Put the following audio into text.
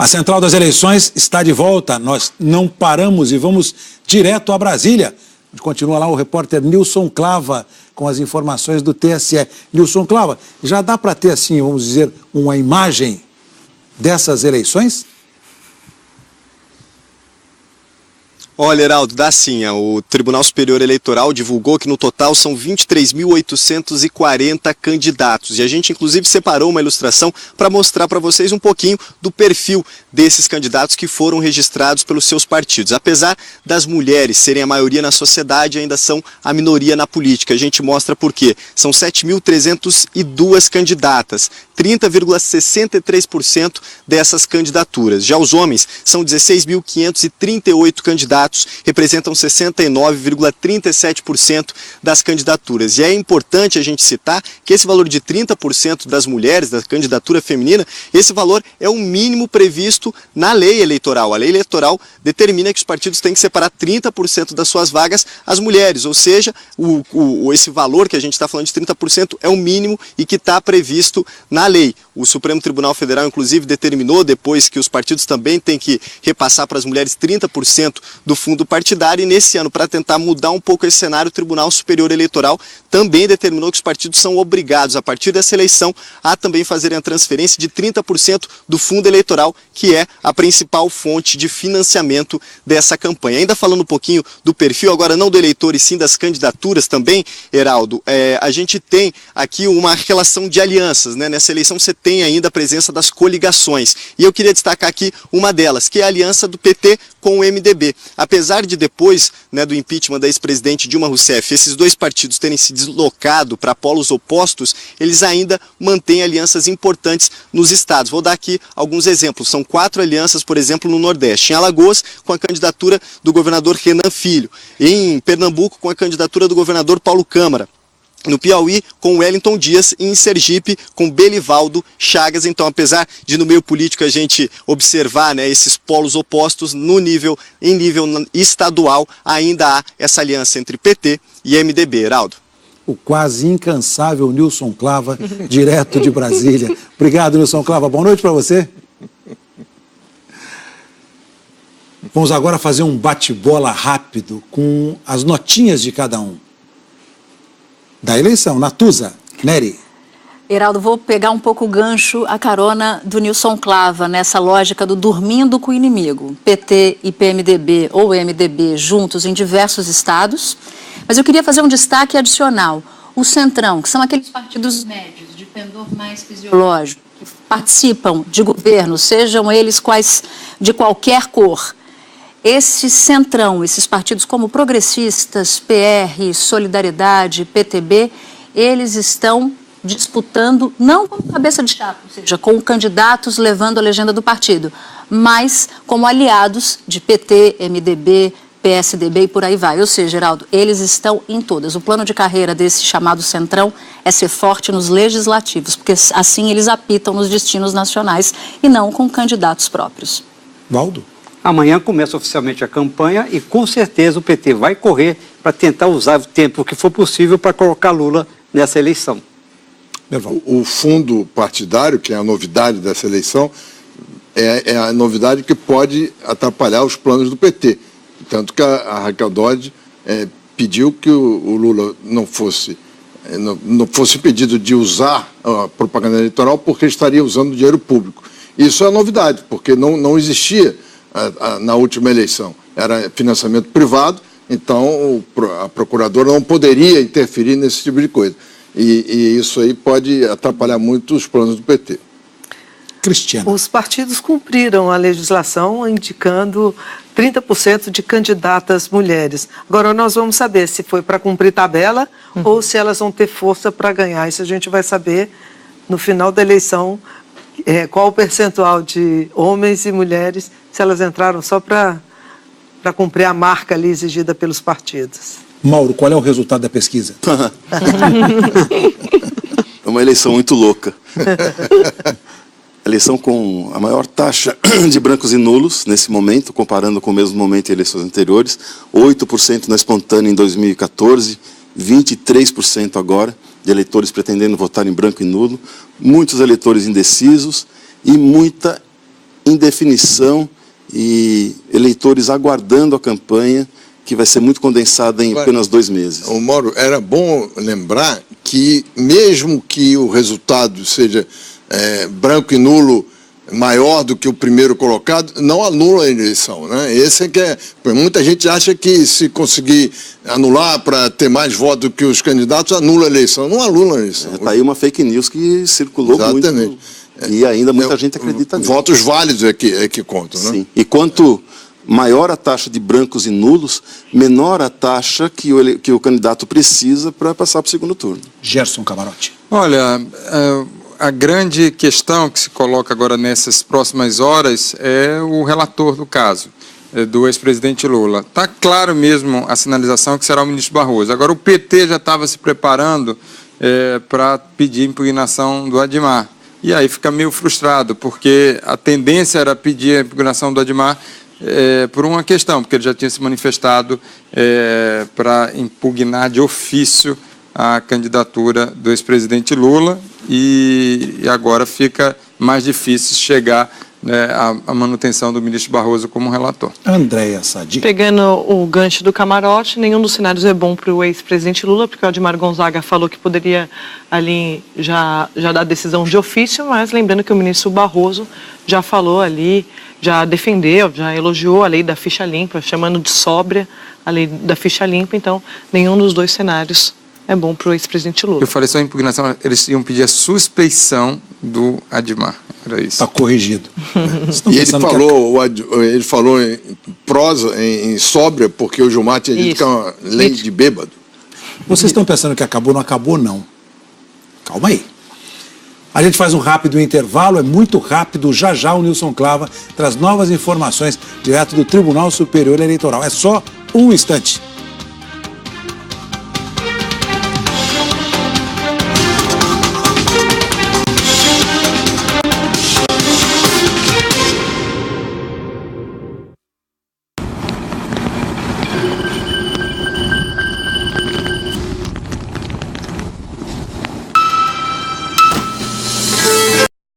A Central das Eleições está de volta. Nós não paramos e vamos direto a Brasília. Continua lá o repórter Nilson Clava com as informações do TSE. Nilson Clava, já dá para ter, assim, vamos dizer, uma imagem dessas eleições? Olha, Heraldo, dá sim. O Tribunal Superior Eleitoral divulgou que no total são 23.840 candidatos. E a gente, inclusive, separou uma ilustração para mostrar para vocês um pouquinho do perfil desses candidatos que foram registrados pelos seus partidos. Apesar das mulheres serem a maioria na sociedade, ainda são a minoria na política. A gente mostra por quê. São 7.302 candidatas, 30,63% dessas candidaturas. Já os homens são 16.538 candidatos, representam 69,37% das candidaturas. E é importante a gente citar que esse valor de 30% das mulheres, da candidatura feminina, esse valor é o mínimo previsto na lei eleitoral. A lei eleitoral determina que os partidos têm que separar 30% das suas vagas às mulheres, ou seja, esse valor que a gente está falando de 30% é o mínimo e que está previsto na lei. O Supremo Tribunal Federal, inclusive, determinou depois que os partidos também têm que repassar para as mulheres 30% do fundo partidário, e nesse ano, para tentar mudar um pouco esse cenário, o Tribunal Superior Eleitoral também determinou que os partidos são obrigados, a partir dessa eleição, a também fazerem a transferência de 30% do fundo eleitoral, que é a principal fonte de financiamento dessa campanha. Ainda falando um pouquinho do perfil, agora não do eleitor e sim das candidaturas também, Heraldo, a gente tem aqui uma relação de alianças, né? Nessa eleição você tem ainda a presença das coligações, e eu queria destacar aqui uma delas, que é a aliança do PT com o MDB. Apesar de depois, né, do impeachment da ex-presidente Dilma Rousseff, esses dois partidos terem se deslocado para polos opostos, eles ainda mantêm alianças importantes nos estados. Vou dar aqui alguns exemplos. São 4 alianças, por exemplo, no Nordeste. Em Alagoas, com a candidatura do governador Renan Filho. Em Pernambuco, com a candidatura do governador Paulo Câmara. No Piauí, com Wellington Dias, e em Sergipe, com Belivaldo Chagas. Então, apesar de no meio político a gente observar, né, esses polos opostos, em nível estadual, ainda há essa aliança entre PT e MDB. Heraldo. O quase incansável Nilson Clava, direto de Brasília. Obrigado, Nilson Clava. Boa noite para você. Vamos agora fazer um bate-bola rápido com as notinhas de cada um. Da eleição, Natuza, Nery. Heraldo, vou pegar um pouco o gancho, a carona do Nilson Clava, nessa lógica do dormindo com o inimigo. PT e PMDB ou MDB juntos em diversos estados. Mas eu queria fazer um destaque adicional. O Centrão, que são aqueles partidos médios, de pendor mais fisiológico, que participam de governo, sejam eles quais de qualquer cor. Esse centrão, esses partidos como Progressistas, PR, Solidariedade, PTB, eles estão disputando, não como cabeça de chapa, ou seja, com candidatos levando a legenda do partido, mas como aliados de PT, MDB, PSDB e por aí vai. Ou seja, Geraldo, eles estão em todas. O plano de carreira desse chamado centrão é ser forte nos legislativos, porque assim eles apitam nos destinos nacionais e não com candidatos próprios. Valdo? Amanhã começa oficialmente a campanha e, com certeza, o PT vai correr para tentar usar o tempo que for possível para colocar Lula nessa eleição. O fundo partidário, que é a novidade dessa eleição, é a novidade que pode atrapalhar os planos do PT. Tanto que a Raquel Dodge pediu que o Lula não fosse impedido de usar a propaganda eleitoral porque estaria usando dinheiro público. Isso é novidade, porque não existia na última eleição. Era financiamento privado, então a procuradora não poderia interferir nesse tipo de coisa. E isso aí pode atrapalhar muito os planos do PT. Cristiana. Os partidos cumpriram a legislação indicando 30% de candidatas mulheres. Agora nós vamos saber se foi para cumprir tabela ou se elas vão ter força para ganhar. Isso a gente vai saber no final da eleição, qual o percentual de homens e mulheres, se elas entraram só para cumprir a marca ali exigida pelos partidos. Mauro, qual é o resultado da pesquisa? É uma eleição muito louca. Eleição com a maior taxa de brancos e nulos nesse momento, comparando com o mesmo momento em eleições anteriores. 8% na espontânea em 2014, 23% agora de eleitores pretendendo votar em branco e nulo. Muitos eleitores indecisos e muita indefinição e eleitores aguardando a campanha, que vai ser muito condensada em apenas 2 meses. O Mauro, era bom lembrar que, mesmo que o resultado seja branco e nulo maior do que o primeiro colocado, não anula a eleição, né? Esse é que é. Muita gente acha que se conseguir anular para ter mais votos do que os candidatos, anula a eleição. Não anula a eleição. Está aí uma fake news que circulou muito. E ainda muita gente acredita nisso. Votos válidos é que contam, né? Sim. E quanto maior a taxa de brancos e nulos, menor a taxa que o candidato precisa para passar para o segundo turno. Gerson Camarote. Olha, a grande questão que se coloca agora nessas próximas horas é o relator do caso, do ex-presidente Lula. Está claro mesmo a sinalização que será o ministro Barroso. Agora, o PT já estava se preparando para pedir impugnação do Admar. E aí fica meio frustrado, porque a tendência era pedir a impugnação do Admar por uma questão, porque ele já tinha se manifestado para impugnar de ofício a candidatura do ex-presidente Lula e agora fica mais difícil chegar à manutenção do ministro Barroso como relator. Andréia Sadi. Pegando o gancho do Camarote, nenhum dos cenários é bom para o ex-presidente Lula, porque o Admar Gonzaga falou que poderia ali já dar decisão de ofício, mas lembrando que o ministro Barroso já falou ali, já defendeu, já elogiou a lei da ficha limpa, chamando de sóbria a lei da ficha limpa, então nenhum dos dois cenários é bom para o ex-presidente Lula. Eu falei só impugnação, eles iam pedir a suspeição do Admar, era isso. Está corrigido. E ele falou em prosa, em sóbria, porque o Gilmar tinha dito que é uma lei de bêbado. Vocês estão pensando que acabou? Não acabou, não. Calma aí. A gente faz um rápido intervalo, é muito rápido. Já já o Nilson Clava traz novas informações direto do Tribunal Superior Eleitoral. É só um instante.